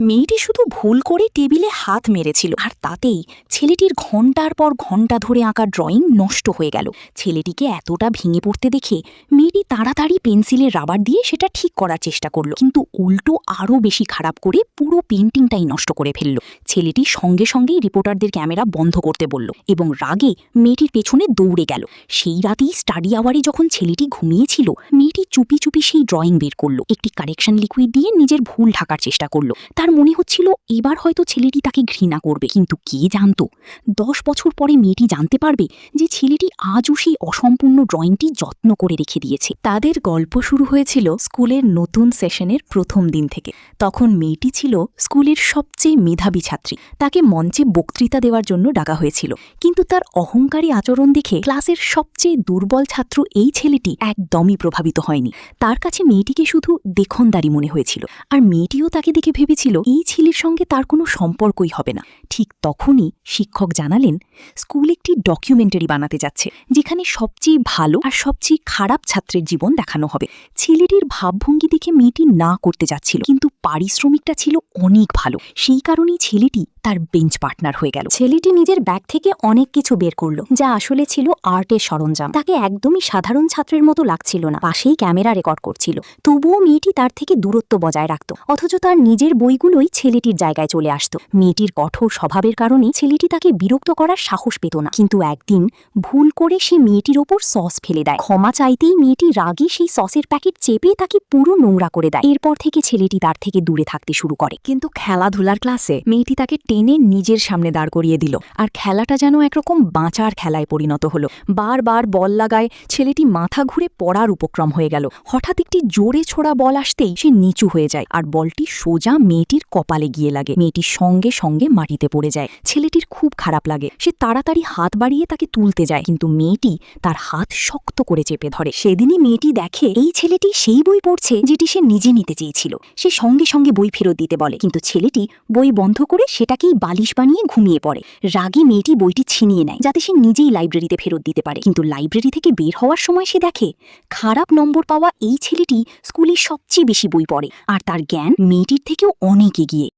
মেয়েটি শুধু ভুল করে টেবিলে হাত মেরেছিল, আর তাতেই ছেলেটির ঘণ্টার পর ঘণ্টা ধরে আঁকা ড্রয়িং নষ্ট হয়ে গেল। ছেলেটিকে এতটা ভেঙে পড়তে দেখে মেয়েটি তাড়াতাড়ি পেন্সিলের রাবার দিয়ে সেটা ঠিক করার চেষ্টা করলো, কিন্তু উল্টো আরও বেশি খারাপ করে পুরো পেন্টিংটাই নষ্ট করে ফেলল। ছেলেটি সঙ্গে সঙ্গেই রিপোর্টারদের ক্যামেরা বন্ধ করতে বলল এবং রাগে মেয়েটির পেছনে দৌড়ে গেল। সেই রাতেই স্টাডি আওয়ারে যখন ছেলেটি ঘুমিয়েছিল, মেয়েটি চুপি চুপি সেই ড্রয়িং বের করলো, একটি কারেকশন লিকুইড দিয়ে নিজের ভুল ঢাকার চেষ্টা করলো। তার মনে হচ্ছিল এবার হয়তো ছেলেটি তাকে ঘৃণা করবে, কিন্তু কে জানতো 10 বছর পরে মেয়েটি জানতে পারবে যে ছেলেটি আজও সেই অসম্পূর্ণ ড্রয়িংটি যত্ন করে রেখে দিয়েছে। তাদের গল্প শুরু হয়েছিল স্কুলের নতুন সেশনের প্রথম দিন থেকে। তখন মেয়েটি ছিল স্কুলের সবচেয়ে মেধাবী ছাত্রী। তাকে মঞ্চে বক্তৃতা দেওয়ার জন্য ডাকা হয়েছিল, কিন্তু তার অহংকারী আচরণ দেখে ক্লাসের সবচেয়ে দুর্বল ছাত্র এই ছেলেটি একদমই প্রভাবিত হয়নি। তার কাছে মেয়েটিকে শুধু দেখনদারি মনে হয়েছিল, আর মেয়েটিও তাকে দেখে ভেবেছিল এই ছেলের সঙ্গে তার কোনো সম্পর্কই হবে না। ঠিক তখনই শিক্ষক জানালেন স্কুল একটি ডকুমেন্টারি বানাতে যাচ্ছে, যেখানে সবচেয়ে ভালো আর সবচেয়ে খারাপ ছাত্রের জীবন দেখানো হবে। ছেলেটির ভাবভঙ্গি দেখে মেয়েটি না করতে যাচ্ছিল, কিন্তু পারিশ্রমিকটা ছিল অনেক ভালো। সেই কারণেই ছেলেটি তার বেঞ্চ পার্টনার হয়ে গেল। ছেলেটি নিজের ব্যাগ থেকে অনেক কিছু বের করলো, যা আসলে ছিল আর্টের সরঞ্জাম। তাকে একদমই সাধারণ ছাত্রের মতো লাগছিল না। পাশেই ক্যামেরা রেকর্ড করছিল, তবুও মেয়েটি তার থেকে দূরত্ব বজায় রাখত। অথচ তার নিজের বইগুলোই ছেলেটির জায়গায় চলে আসত। মেয়েটির কঠোর স্বভাবের কারণে ছেলেটি তাকে বিরক্ত করার সাহস পেত না। কিন্তু একদিন ভুল করে সে মেয়েটির ওপর সস ফেলে দেয়। ক্ষমা চাইতেই মেয়েটি রাগে সেই সসের প্যাকেট চেপে তাকে পুরো নোংরা করে দেয়। এরপর থেকে ছেলেটি তার থেকে দূরে থাকতে শুরু করে। কিন্তু খেলাধুলার ক্লাসে মেয়েটি তাকে টেনে নিজের সামনে দাঁড় করিয়ে দিল, আর খেলাটা যেন একরকম বাঁচার খেলায় পরিণত হলো। বারবার বল লাগায় ছেলেটি মাথা ঘুরে পড়ার উপক্রম হয়ে গেল। হঠাৎ একটি জোরে ছোড়া বল আসতেই সে নিচু হয়ে যায়, আর বলটি সোজা মেয়েটির কপালে গিয়ে লাগে। মেয়েটির সঙ্গে সঙ্গে মাটিতে পড়ে যায়। ছেলেটির খুব খারাপ লাগে। সে তাড়াতাড়ি হাত বাড়িয়ে তাকে তুলতে যায়, কিন্তু মেয়েটি তার হাত শক্ত করে চেপে ধরে। সেদিনই মেয়েটি দেখে এই ছেলেটি সেই বই পড়ছে যেটি সে নিজে নিতে চেয়েছিল। সে সঙ্গে সঙ্গে বই ফেরত দিতে বলে, কিন্তু ছেলেটি বই বন্ধ করে সেটাকেই বালিশ বানিয়ে ঘুমিয়ে পড়ে। রাগী মেয়েটি বইটি ছিনিয়ে নেয়, যাতে সে নিজেই লাইব্রেরিতে ফেরত দিতে পারে। কিন্তু লাইব্রেরি থেকে বের হওয়ার সময় সে দেখে খারাপ নম্বর পাওয়া এই ছেলেটি স্কুলে সবচেয়ে বেশি বই পড়ে, আর তার জ্ঞান মেয়েটির থেকেও অনেক এগিয়ে।